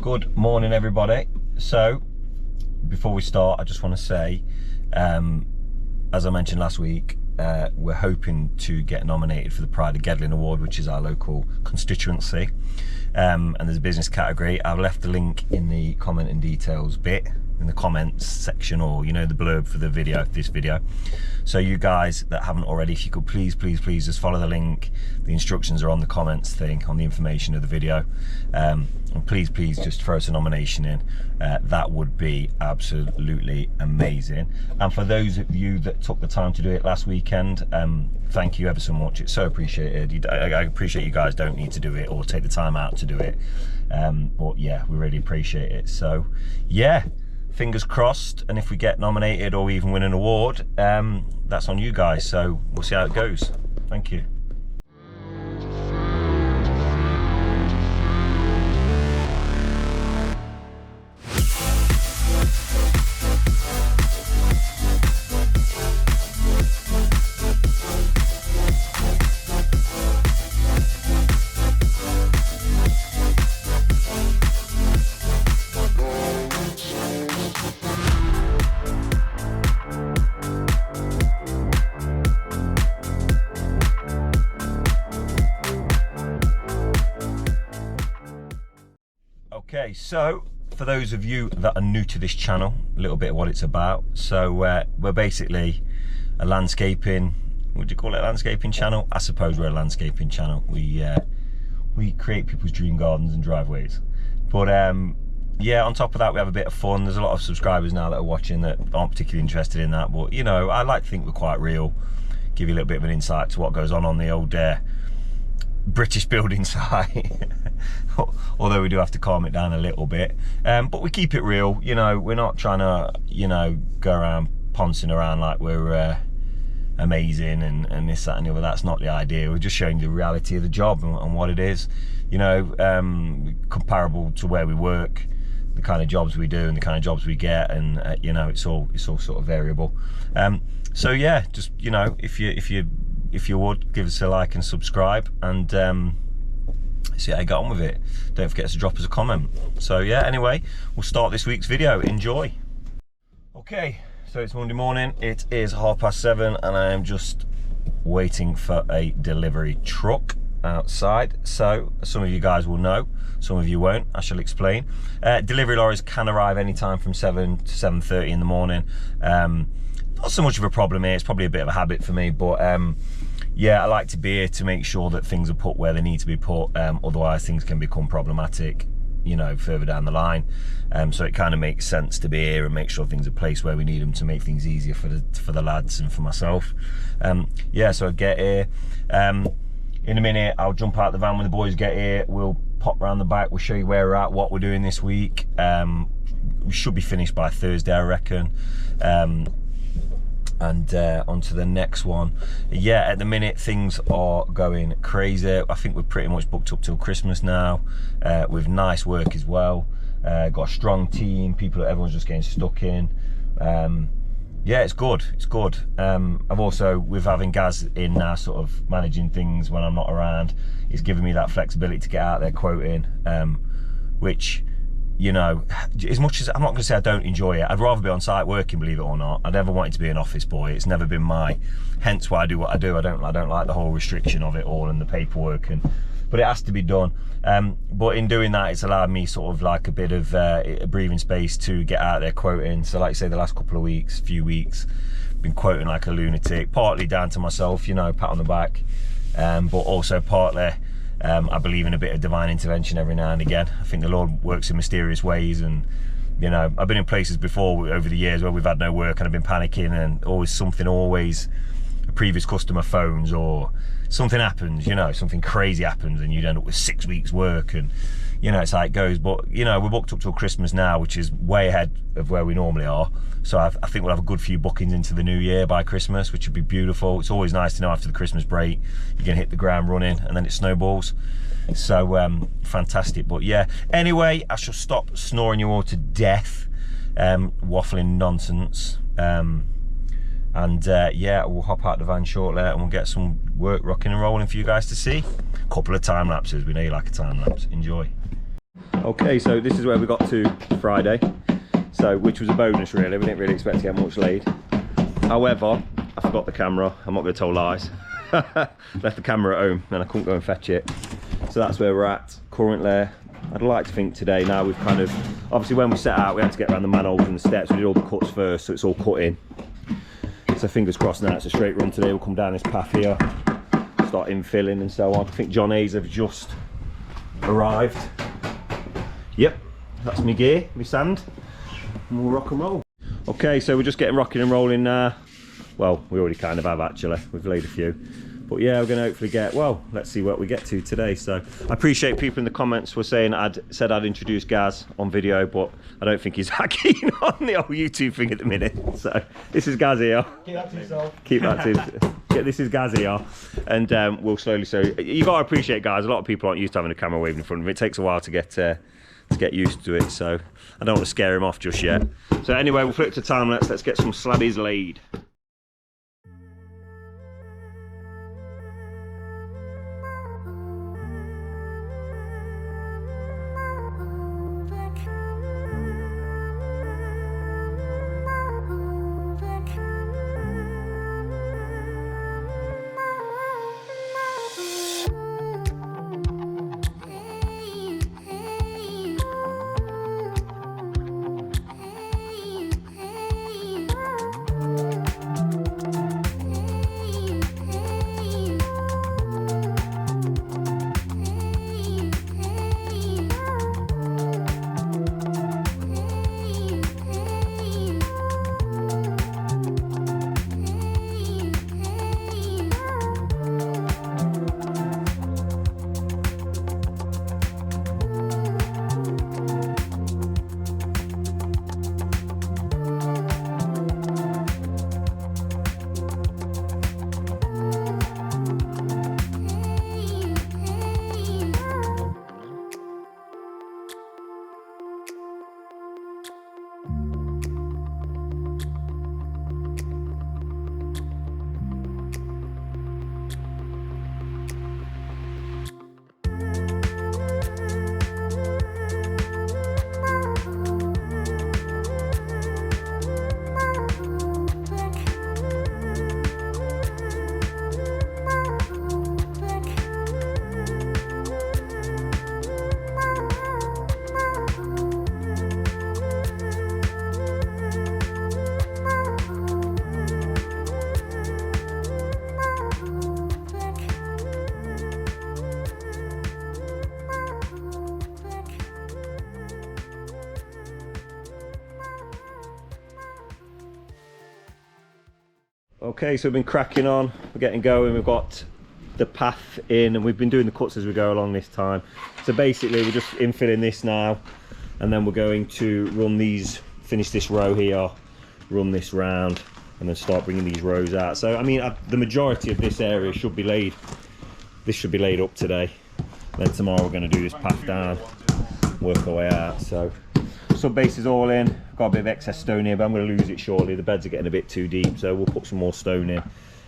Good morning, everybody. So, before we start, I just want to say, as I mentioned last week, we're hoping to get nominated for the Pride of Gedling Award, which is our local constituency. And there's a business category. I've left the link in the comment and details bit, in the comments section, or, you know, the blurb for the video, this video. So you guys that haven't already, if you could please just follow the link. The instructions are on the comments thing, on the information of the video. And please just throw us a nomination in. That would be absolutely amazing. And for those of you that took the time to do it last weekend, thank you ever so much. It's so appreciated. I appreciate you guys don't need to do it or take the time out to do it. But yeah, we really appreciate it. So yeah, fingers crossed. And if we get nominated or even win an award, that's on you guys. So we'll see how it goes. Thank you. Okay, so for those of you that are new to this channel, a little bit of what it's about. So we're basically a landscaping, would you call it a landscaping channel? I suppose we're a landscaping channel. We create people's dream gardens and driveways. But yeah, on top of that, we have a bit of fun. There's a lot of subscribers now that are watching that aren't particularly interested in that, but you know, I like to think we're quite real, give you a little bit of an insight to what goes on the old British building site. Although we do have to calm it down a little bit, but we keep it real. You know, we're not trying to, you know, go around poncing around like we're amazing and this, that and the other. That's not the idea. We're just showing the reality of the job and what it is, you know, comparable to where we work, the kind of jobs we do and the kind of jobs we get, and you know, it's all sort of variable. So yeah, just, you know, if you would give us a like and subscribe, and see how you get on with it. Don't forget to drop us a comment. So yeah, anyway, we'll start this week's video. Enjoy. Okay, so it's Monday morning. It is 7:30 and I am just waiting for a delivery truck outside. So some of you guys will know, some of you won't. I shall explain. Delivery lorries can arrive anytime from 7 to 7:30 in the morning. Not so much of a problem here. It's probably a bit of a habit for me, but yeah, I like to be here to make sure that things are put where they need to be put. Otherwise things can become problematic, you know, further down the line. So it kind of makes sense to be here and make sure things are placed where we need them to make things easier for the lads and for myself. Yeah, so I get here. In a minute I'll jump out the van when the boys get here. We'll pop around the back, we'll show you where we're at, what we're doing this week. We should be finished by Thursday, I reckon. And on to the next one. Yeah, at the minute things are going crazy. I think we're pretty much booked up till Christmas now, with nice work as well. Got a strong team, people that everyone's just getting stuck in. Yeah, it's good, it's good. I've also, with having Gaz in now sort of managing things when I'm not around, it's given me that flexibility to get out there quoting, which, you know, as much as I'm not going to say I don't enjoy it, I'd rather be on site working, believe it or not. I never wanted to be an office boy. It's never been hence why I do what I do. I don't like the whole restriction of it all and the paperwork, but it has to be done. But in doing that, it's allowed me sort of like a bit of a breathing space to get out there quoting. So like I say, the last couple of few weeks, been quoting like a lunatic, partly down to myself, you know, pat on the back, but also partly I believe in a bit of divine intervention every now and again. I think the Lord works in mysterious ways, and you know, I've been in places before over the years where we've had no work and I've been panicking, and always a previous customer phones or something happens, you know, something crazy happens and you'd end up with 6 weeks work, and you know, it's how it goes. But you know, we're booked up till Christmas now, which is way ahead of where we normally are. So I think we'll have a good few bookings into the new year by Christmas, which would be beautiful. It's always nice to know after the Christmas break you're gonna hit the ground running and then it snowballs. So fantastic. But yeah, anyway, I shall stop snoring you all to death, waffling nonsense. Yeah, we'll hop out the van shortly and we'll get some work rocking and rolling for you guys to see. A couple of time lapses. We know you like a time lapse. Enjoy. Okay, so this is where we got to Friday, so which was a bonus really. We didn't really expect to get much laid. However, I forgot the camera. I'm not going to tell lies. Left the camera at home and I couldn't go and fetch it. So that's where we're at currently. I'd like to think today now we've kind of, obviously when we set out we had to get around the manholes and the steps. We did all the cuts first, so it's all cut in. So fingers crossed now it's a straight run today. We'll come down this path here, start infilling and so on. I think John Hayes have just arrived. Yep, that's my gear, my sand, and we'll rock and roll. Okay, so we're just getting rocking and rolling now. Well, we already kind of have actually, we've laid a few. But yeah, we're going to hopefully get, well, let's see what we get to today. So I appreciate people in the comments were saying I'd introduce Gaz on video, but I don't think he's that keen on the old YouTube thing at the minute. So this is Gaz here. Keep that to yourself. Keep that to yeah, this is Gaz here. And we'll slowly, so you got to appreciate, guys, a lot of people aren't used to having a camera waving in front of them. It takes a while to get used to it, so I don't want to scare him off just yet. So anyway, we'll flip to time lapse. Let's get some sladdies laid. Okay, so we've been cracking on, we're getting going, we've got the path in and we've been doing the cuts as we go along this time. So basically we're just infilling this now and then we're going to run these, finish this row here, run this round and then start bringing these rows out. So I mean the majority of this area should be laid, this should be laid up today. Then tomorrow we're going to do this path down, work our way out. So sub base is all in. I've got a bit of excess stone here, but I'm going to lose it shortly. The beds are getting a bit too deep, so we'll put some more stone in,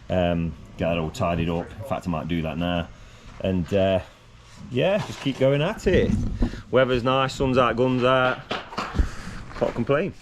get that all tidied up. In fact, I might do that now. And yeah, just keep going at it. Weather's nice, sun's out, guns out. Can't complain.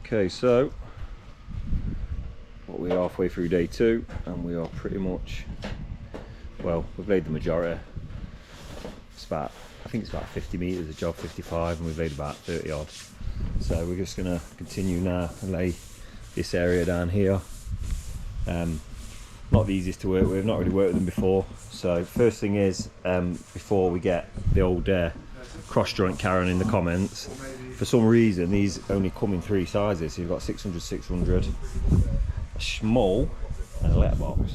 Okay, so we're halfway through day 2 and we are pretty much, well, we've laid the majority. It's about, I think it's about 50 metres a job, 55, and we've laid about 30 odd. So we're just going to continue now and lay this area down here. Not the easiest to work with, not really worked with them before. So first thing is, before we get the old cross joint Karen in the comments, for some reason these only come in 3 sizes. So you've got 600, 600, a small and a letterbox,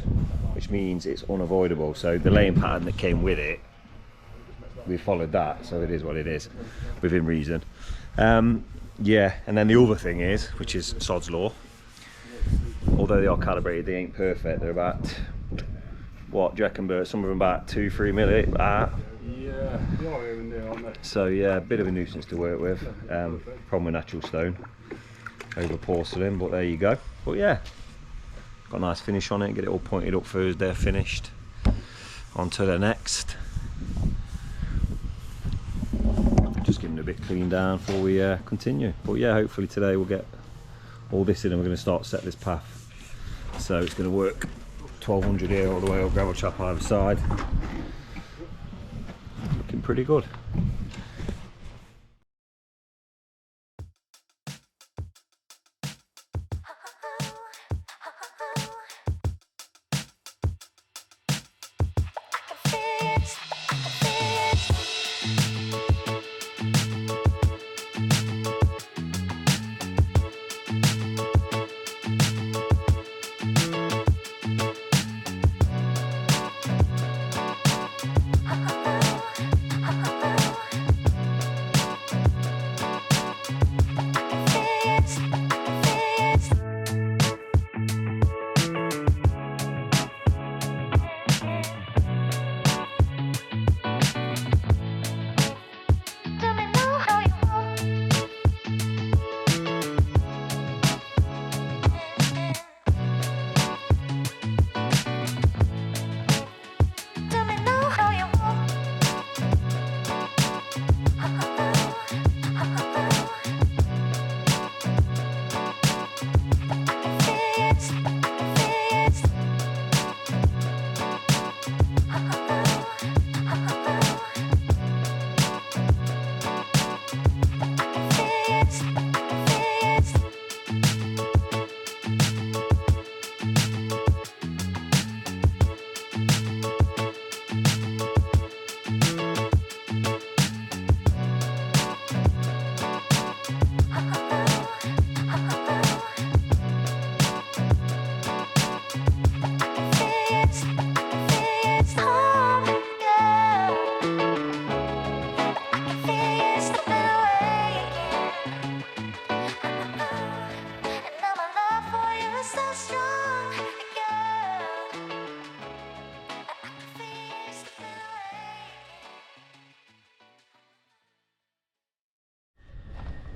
which means it's unavoidable. So the laying pattern that came with it, we followed that, so it is what it is, within reason. Yeah, and then the other thing is, which is sod's law, although they are calibrated, they ain't perfect. They're about, what do you reckon, Bert? Some of them about 2-3 milli. Yeah, they are here and there, aren't they? So yeah, a bit of a nuisance to work with. Problem with natural stone over porcelain, but there you go. But yeah, got a nice finish on it. Get it all pointed up Thursday, finished. On to the next. Just giving it a bit clean down before we continue. But yeah, hopefully today we'll get all this in and we're going to start set this path. So it's going to work 1200 here all the way up, gravel chop either side. Looking pretty good.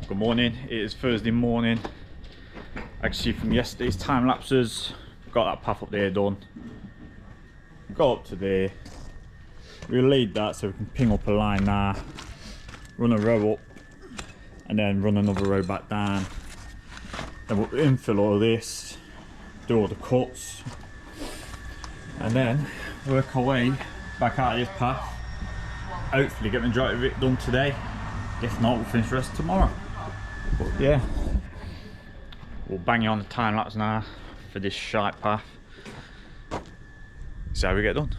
Good morning, it is Thursday morning. Actually from yesterday's time lapses, got that path up there done. Got up to there, relayed that so we can ping up a line now, run a row up and then run another row back down. Then we'll infill all this, do all the cuts and then work our way back out of this path. Hopefully get the majority of it done today. If not, we'll finish the rest tomorrow. But yeah, we'll bang you on the time lapse now for this shite path. See how we get done.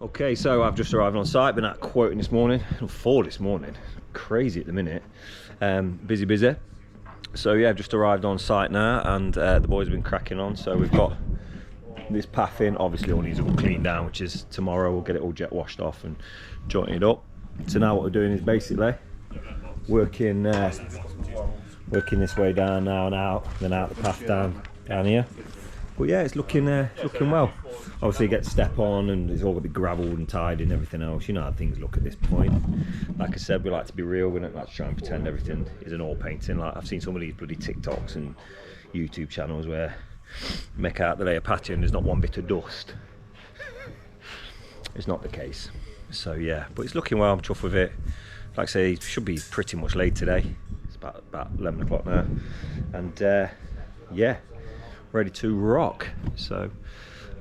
Okay, so I've just arrived on site, been out quoting this morning, 4 this morning, crazy at the minute, busy. So yeah, I've just arrived on site now, and the boys have been cracking on. So we've got this path in, obviously all needs all cleaned down, which is tomorrow. We'll get it all jet washed off and jointing it up. So now what we're doing is basically working this way down now and out, then out the path down here. But yeah, it's looking well. Obviously you get to step on and it's all going to be gravelled and tied and everything else. You know how things look at this point. Like I said, we like to be real. We don't like to try and pretend everything is an oil painting. Like I've seen some of these bloody TikToks and YouTube channels where make out that they are patio and there's not one bit of dust. It's not the case. So yeah, but it's looking well. I'm chuffed with it. Like I say, it should be pretty much laid today. It's about 11 o'clock now, and yeah, ready to rock. So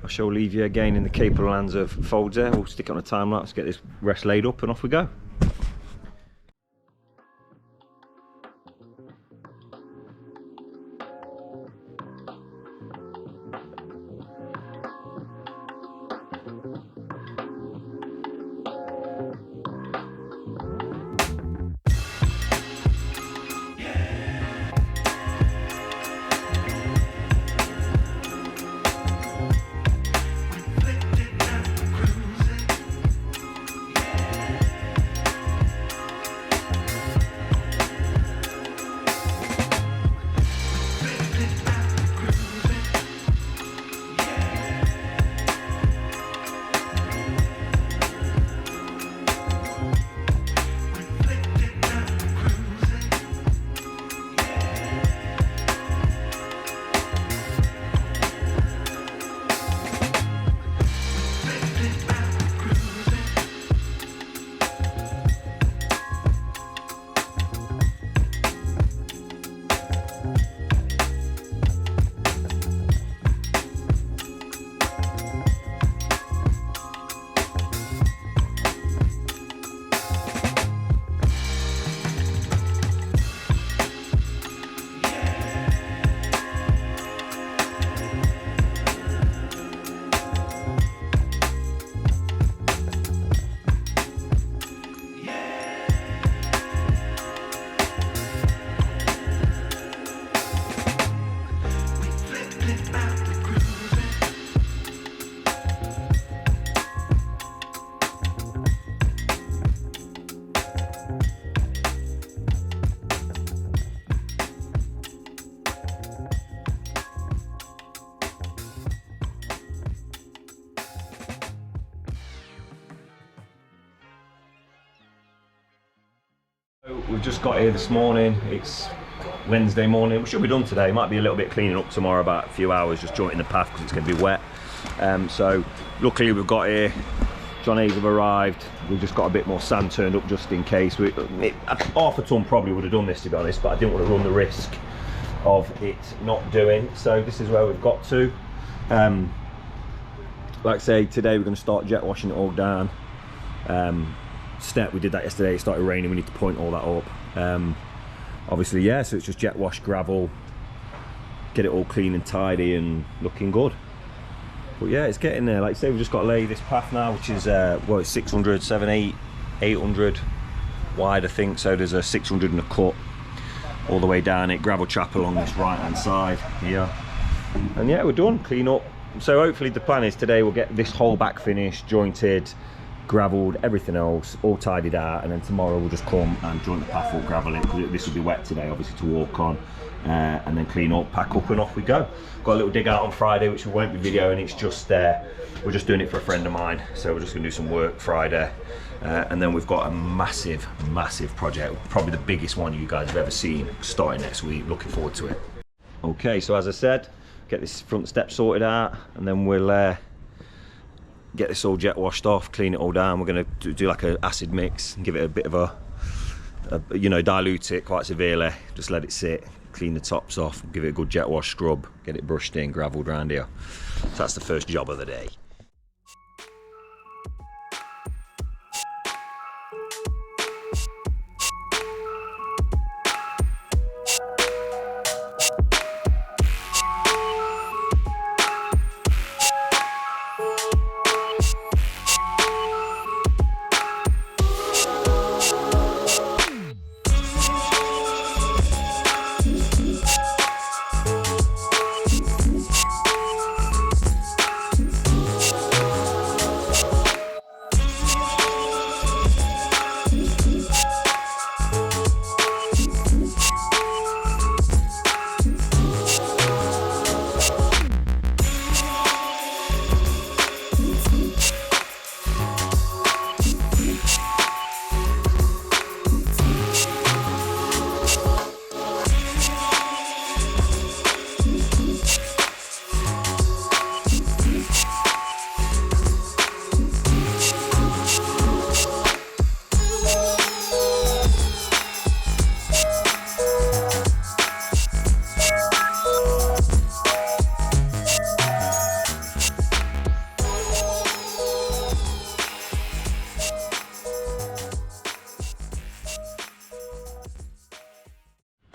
I shall leave you again in the capable hands of Folds there. We'll stick it on a time lapse, get this rest laid up, and off we go. We've just got here this morning. It's Wednesday morning. We should be done today. Might be a little bit cleaning up tomorrow, about a few hours, just jointing the path because it's going to be wet. So luckily we've got here. John Hayes have arrived. We've just got a bit more sand turned up just in case. Half a ton probably would have done this, to be honest, but I didn't want to run the risk of it not doing. So this is where we've got to. Like I say, today we're going to start jet washing it all down. We did that yesterday. It started raining. We need to point all that up. Obviously, yeah, so it's just jet wash, gravel, get it all clean and tidy and looking good. But yeah, it's getting there. Like I say, we've just got to lay this path now, which is well, it's 600, 800 wide, I think. So there's a 600 and a cut all the way down it, gravel trap along this right hand side here, and yeah, we're done. Clean up. So hopefully the plan is today we'll get this whole back finished, jointed, gravelled, everything else all tidied out, and then tomorrow we'll just come and joint the path up, gravel it, because this will be wet today obviously to walk on, and then clean up, pack up, and off we go. Got a little dig out on Friday which we won't be videoing. It's just we're just doing it for a friend of mine, so we're just going to do some work Friday, and then we've got a massive project, probably the biggest one you guys have ever seen, starting next week. Looking forward to it. Okay, so as I said, get this front step sorted out, and then we'll get this all jet washed off, clean it all down. We're going to do like an acid mix and give it a bit of a you know, dilute it quite severely, just let it sit, clean the tops off, give it a good jet wash, scrub, get it brushed in, gravelled around here. So that's the first job of the day.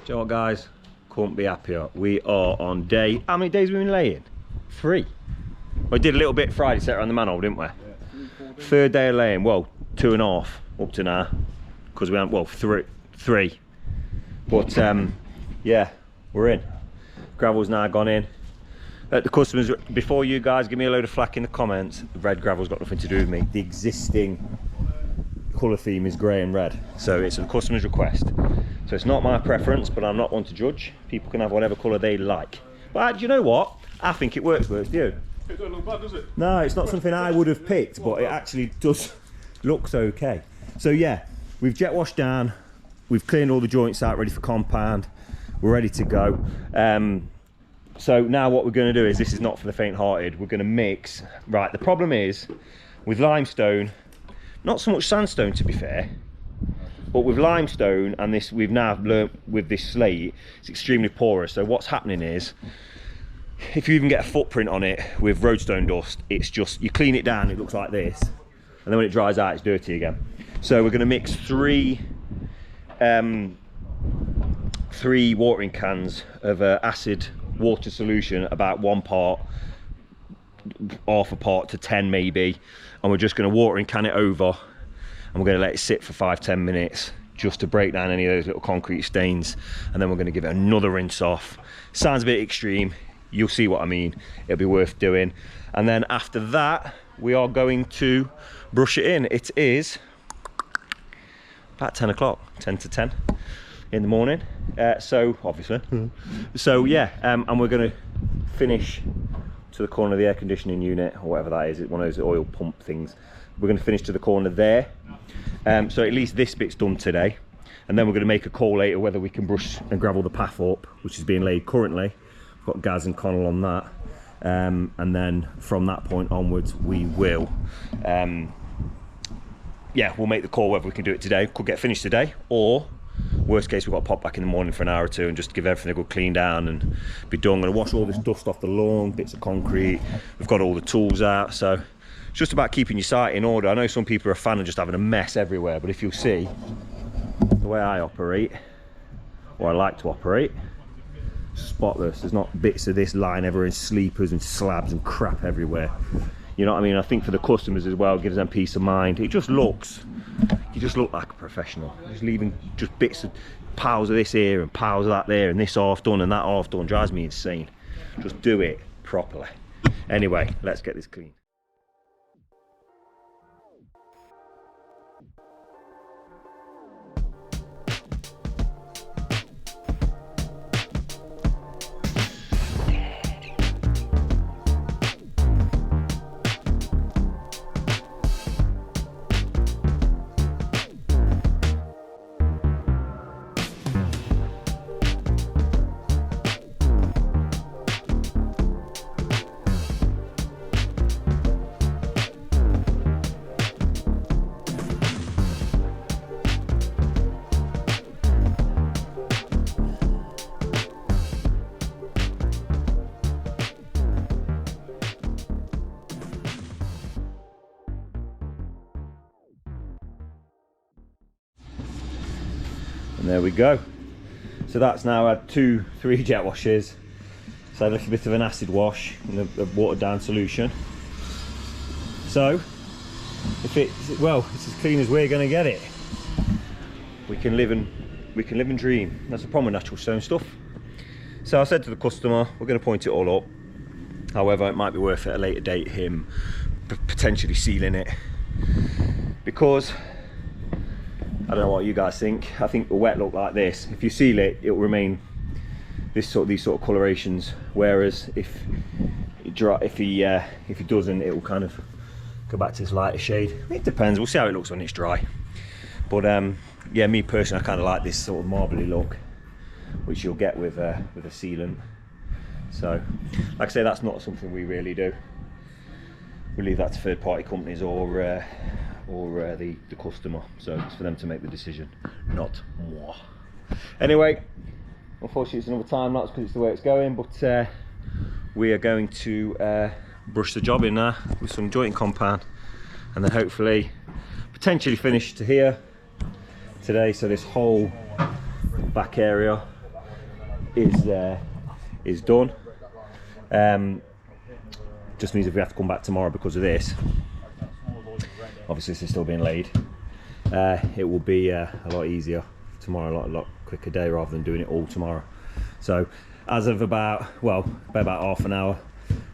you know what, guys? Couldn't be happier. We are on day, how many days have we been laying? 3. We did a little bit Friday, set around the manhole, didn't we? Yeah, 3rd day of laying, well, 2.5 up to now, because we haven't, well, 3. But yeah, we're in. Gravel's now gone in. The customers, before you guys give me a load of flack in the comments, the red gravel's got nothing to do with me. The existing colour theme is grey and red, so it's a customer's request. So it's not my preference, but I'm not one to judge. People can have whatever colour they like. But do you know what? I think it works do you? It don't look bad, does it? No, it's not something I would have picked, but it actually does looks okay. So yeah, we've jet washed down, we've cleaned all the joints out, ready for compound, we're ready to go. So now what we're going to do is, this is not for the faint-hearted, we're going to mix. Right, the problem is with limestone, not so much sandstone to be fair, but with limestone and this, we've now learnt with this slate, it's extremely porous. So what's happening is, if you even get a footprint on it with roadstone dust, it's just, you clean it down, it looks like this, and then when it dries out, it's dirty again. So we're going to mix 3 watering cans of acid water solution, about 1 part, half a part to 10 maybe, and we're just going to watering can it over, and we're going to let it sit for 5-10 minutes just to break down any of those little concrete stains, and then we're going to give it another rinse off. Sounds a bit extreme, you'll see what I mean, it'll be worth doing. And then after that we are going to brush it in. It is about 10 o'clock, 10 to 10 in the morning, so obviously so yeah, and we're going to finish to the corner of the air conditioning unit, or whatever that is, it's one of those oil pump things. We're going to finish to the corner there, so at least this bit's done today, and then we're going to make a call later whether we can brush and gravel the path up, which is being laid currently. We've got Gaz and Connell on that, and then from that point onwards we will yeah, we'll make the call whether we can do it today. Could get finished today, or worst case we've got to pop back in the morning for an hour or 2 and just give everything a good clean down and be done. I'm going to wash all this dust off the lawn, bits of concrete, we've got all the tools out, so it's just about keeping your site in order. I know some people are a fan of just having a mess everywhere, but if you'll see the way I operate, or I like to operate, spotless. There's not bits of this lying everywhere in sleepers and slabs and crap everywhere. You know what I mean? I think for the customers as well, gives them peace of mind. It just looks, you just look like a professional. Just leaving just bits of piles of this here and piles of that there, and this half done and that half done, drives me insane. Just do it properly. Anyway, let's get this clean. And there we go. So that's now had 2-3 jet washes. So a little bit of an acid wash in the watered down solution. So if it's, well, it's as clean as we're going to get it. We can live and dream. That's the problem with natural stone stuff. So I said to the customer, we're going to point it all up. However, it might be worth it at a later date him potentially sealing it, because I don't know what you guys think. I think the wet look like this, if you seal it, it will remain these sort of colorations. Whereas if he doesn't, it will kind of go back to this lighter shade. It depends. We'll see how it looks when it's dry. But yeah, me personally, I kind of like this sort of marbly look, which you'll get with a sealant. So, like I say, that's not something we really do. We leave that to third-party companies or the customer, so it's for them to make the decision, not moi. Anyway, unfortunately it's another time lapse because it's the way it's going, but we are going to brush the job in now with some jointing compound, and then hopefully potentially finish to here today. So this whole back area is done. Just means if we have to come back tomorrow because of this, obviously this is still being laid, it will be a lot easier tomorrow, a lot quicker day rather than doing it all tomorrow. So as of about half an hour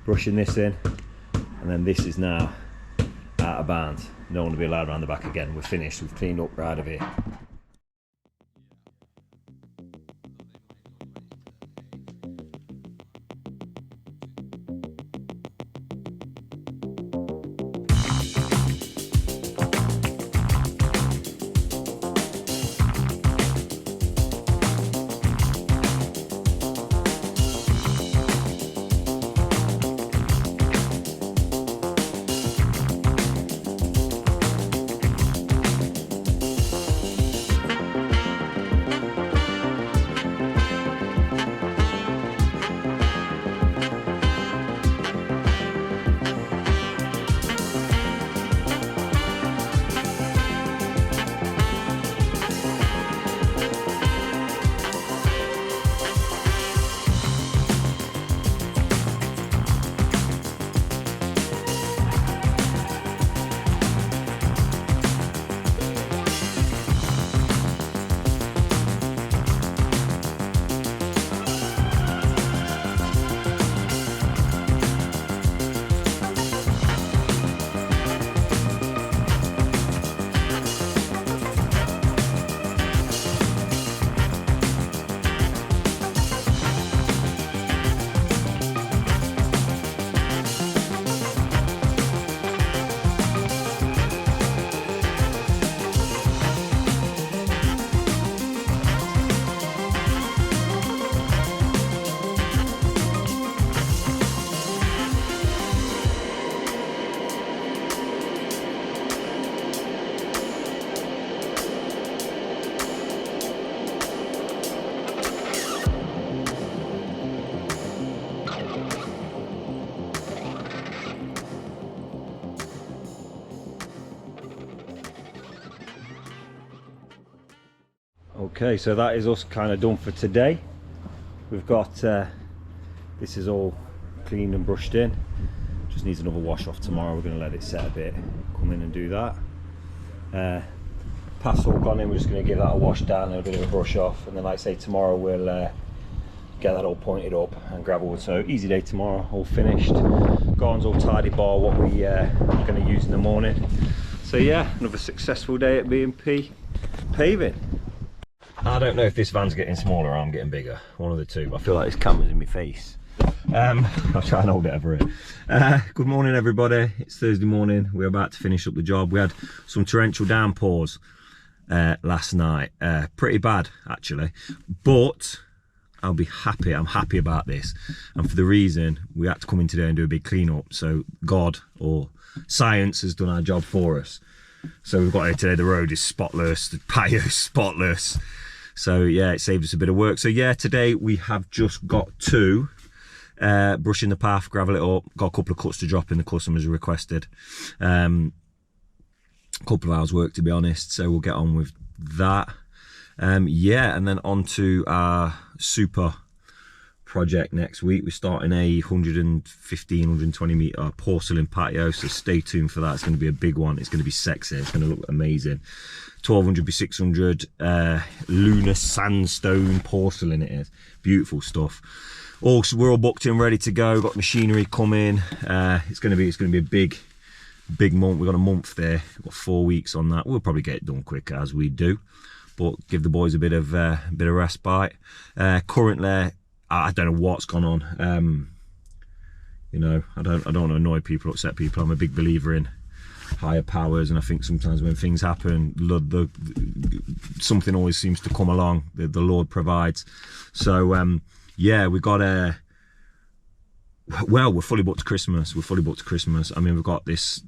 brushing this in, and then this is now out of bounds. No one will be allowed around the back again. We're finished, we've cleaned up right of here. Okay, so that is us kind of done for today. We've got this is all cleaned and brushed in, just needs another wash off tomorrow. We're going to let it set a bit, come in and do that. Path's all gone in, we're just going to give that a wash down and a bit of a brush off, and then like I say, tomorrow we'll get that all pointed up and gravel. So easy day tomorrow, all finished. Garden's all tidy bar what we are going to use in the morning. So yeah, another successful day at B&P Paving. I don't know if this van's getting smaller or I'm getting bigger, one of the two. I feel like this camera's in my face. I'll try and hold it over it. Good morning everybody, it's Thursday morning. We're about to finish up the job. We had some torrential downpours last night, pretty bad actually, but I'm happy about this, and for the reason we had to come in today and do a big clean up. So God or science has done our job for us. So we've got here today, the road is spotless, the patio is spotless. So yeah, it saved us a bit of work. So yeah, today we have just got to brushing the path, gravel it up, got a couple of cuts to drop in the customers requested. A couple of hours work to be honest, so we'll get on with that. Yeah, and then on to our super project next week. We're starting a 115, 120 metre porcelain patio, so stay tuned for that. It's going to be a big one, it's going to be sexy, it's going to look amazing. 1200 by 600 lunar sandstone porcelain it is, beautiful stuff. Also, we're all booked in, ready to go, got machinery coming. It's going to be a big month. We've got a month there, we've got 4 weeks on that. We'll probably get it done quicker as we do, but give the boys a bit of respite. Currently I don't know what's gone on. You know, I don't want to annoy people, upset people. I'm a big believer in higher powers, and I think sometimes when things happen, something always seems to come along. The Lord provides. So yeah, we got we're fully booked to Christmas. I mean, we've got this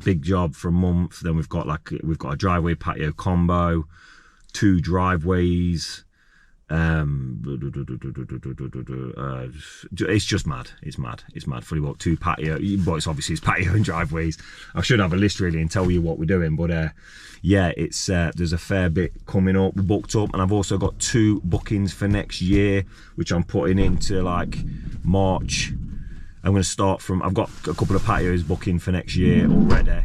big job for a month. Then we've got a driveway patio combo, 2 driveways. It's just mad. It's mad. It's mad. Fully booked 2 patio. Well, it's patio and driveways. I should have a list really and tell you what we're doing, but yeah, it's there's a fair bit coming up, booked up, and I've also got 2 bookings for next year, which I'm putting into like March. I'm going to start from. I've got a couple of patios booking for next year already.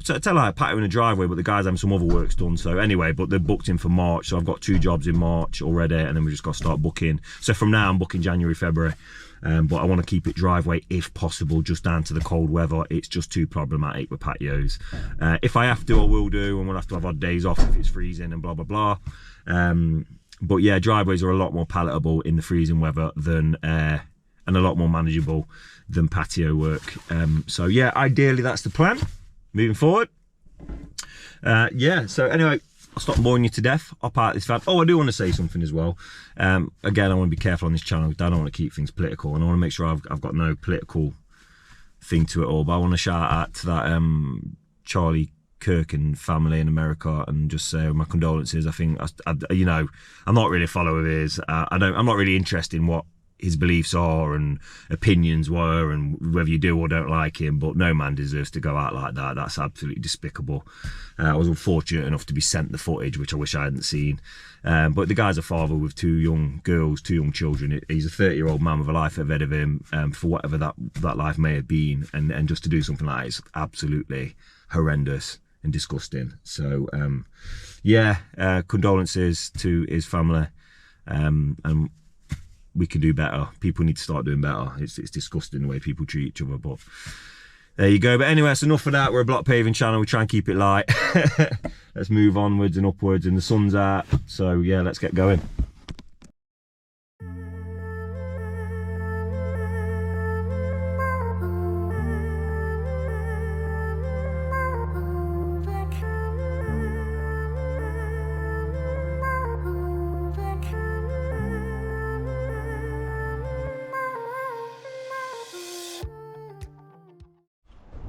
So I tell like a patio in a driveway, but the guys having some other works done. So anyway, but they're booked in for March. So I've got 2 jobs in March already, and then we just got to start booking. So from now I'm booking January, February. But I want to keep it driveway if possible, just down to the cold weather. It's just too problematic with patios. If I have to, I will do, and we'll have to have odd days off if it's freezing and blah, blah, blah. But yeah, driveways are a lot more palatable in the freezing weather than, and a lot more manageable than patio work. So yeah, ideally that's the plan. Moving forward. Yeah, so anyway, I'll stop boring you to death. I'll part this van. Oh, I do want to say something as well. Again, I want to be careful on this channel. I don't want to keep things political, and I want to make sure I've got no political thing to it all. But I want to shout out to that Charlie Kirk and family in America, and just say my condolences. I think, you know, I'm not really a follower of his. I'm not really interested in what his beliefs are and opinions were, and whether you do or don't like him, but no man deserves to go out like that. That's absolutely despicable. I was unfortunate enough to be sent the footage, which I wish I hadn't seen. But the guy's a father with 2 young girls, 2 young children. He's a 30-year-old man with a life ahead of him, for whatever that life may have been, and just to do something like that is absolutely horrendous and disgusting. So yeah, condolences to his family, and we can do better. People need to start doing better. It's disgusting the way people treat each other, but there you go. But anyway, that's enough of that. We're a block paving channel. We try and keep it light. Let's move onwards and upwards, and the sun's out. So yeah, let's get going.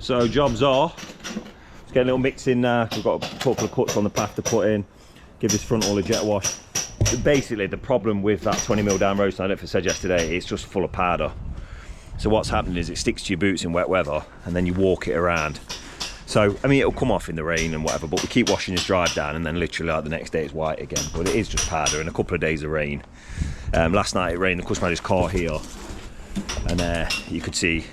So jobs are, let's get a little mix in now. We've got a couple of cuts on the path to put in, give this front all a jet wash. Basically the problem with that 20mm down road, I don't know if I said yesterday, it's just full of powder. So what's happening is it sticks to your boots in wet weather, and then you walk it around. So, I mean, it'll come off in the rain and whatever, but we keep washing this drive down, and then literally like the next day it's white again. But it is just powder and a couple of days of rain. Last night it rained, the customer had his car here, and you could see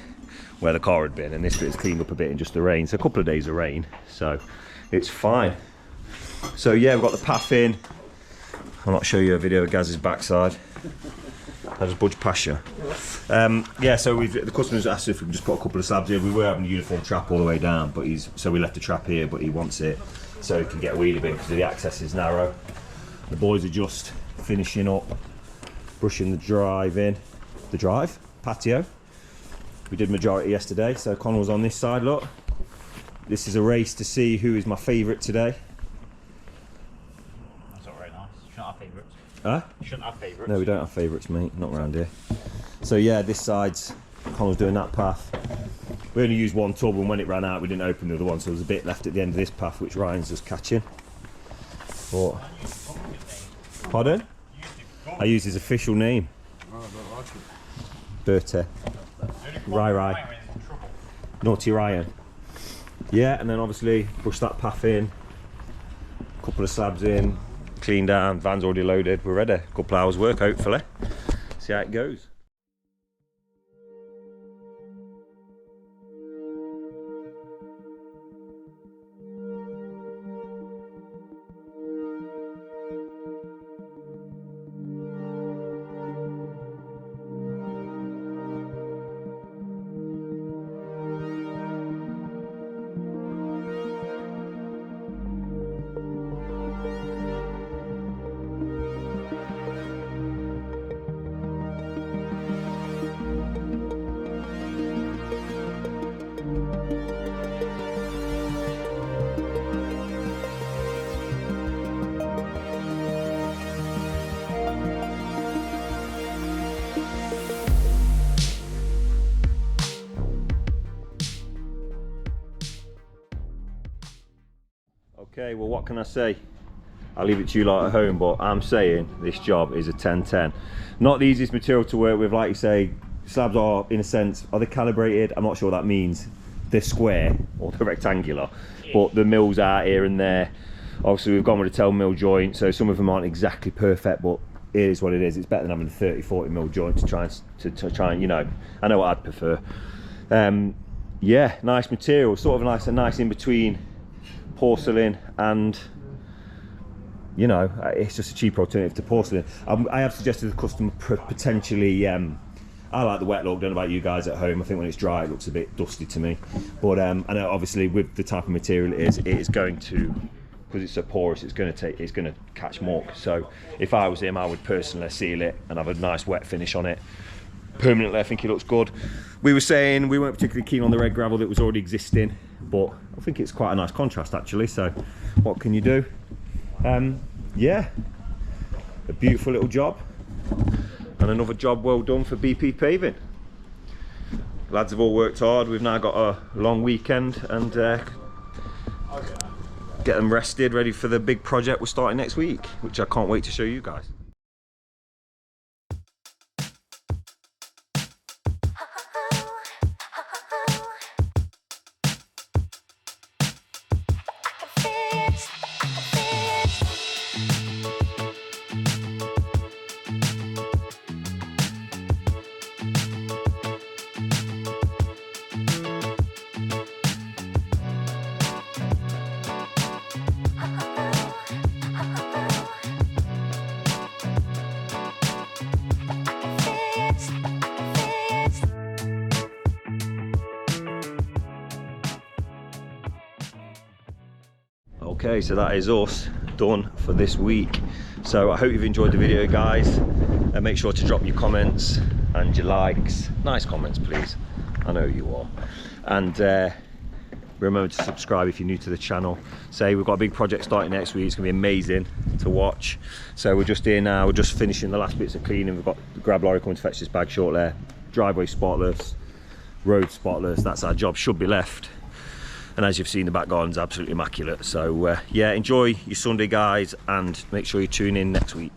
where the car had been, and this bit is cleaned up a bit in just the rain. So a couple of days of rain, so it's fine. So yeah, we've got the path in. I'll not show you a video of Gaz's backside. I just budge past you. Yeah, so the customer's asked if we can just put a couple of slabs here. We were having a uniform trap all the way down, but so we left the trap here, but he wants it so he can get a wheelie bin because the access is narrow. The boys are just finishing up, brushing the patio. We did majority yesterday, so Connor was on this side, look. This is a race to see who is my favourite today. That's not very nice. You shouldn't have favourites. Huh? You shouldn't have favourites. No, we don't have favourites, mate. Not around here. So yeah, this side's, Connor's doing that path. We only used 1 tub, and when it ran out, we didn't open the other one, so there's a bit left at the end of this path, which Ryan's just catching. But, pardon? I used his official name. No, I don't like it. Bertie. Rai. Naughty Ryan. Yeah, and then obviously brush that path in, couple of slabs in, clean down, van's already loaded, we're ready. Couple hours work hopefully. See how it goes. Okay, well what can I say? I'll leave it to you lot at home, but I'm saying this job is a 10-10. Not the easiest material to work with, like you say. Slabs are, in a sense, are they calibrated? I'm not sure what that means. They're square or they're rectangular, but the mills are here and there. Obviously we've gone with a 10 mil joint, so some of them aren't exactly perfect, but it is what it is. It's better than having a 30-40 mil joint to try and, you know, I know what I'd prefer. Yeah, nice material, sort of a nice in between porcelain and, you know, it's just a cheaper alternative to porcelain. I have suggested the customer potentially, I like the wet look. I don't know about you guys at home. I think when it's dry, it looks a bit dusty to me. But I know obviously with the type of material it is going to, because it's so porous, it's going to catch muck. So if I was him, I would personally seal it and have a nice wet finish on it. Permanently, I think it looks good. We were saying we weren't particularly keen on the red gravel that was already existing, but I think it's quite a nice contrast actually. So what can you do? Yeah, a beautiful little job. And another job well done for BP Paving. Lads have all worked hard. We've now got a long weekend and get them rested, ready for the big project we're starting next week, which I can't wait to show you guys. Okay, so that is us done for this week. So I hope you've enjoyed the video, guys, and make sure to drop your comments and your likes. Nice comments, please. I know you are. And remember to subscribe if you're new to the channel. Say we've got a big project starting next week. It's gonna be amazing to watch. So we're just here now, we're just finishing the last bits of cleaning. We've got the grab lorry coming to fetch this bag shortly. Driveway spotless, road spotless. That's our job, should be left. And as you've seen, the back garden's absolutely immaculate. So yeah, enjoy your Sunday, guys, and make sure you tune in next week.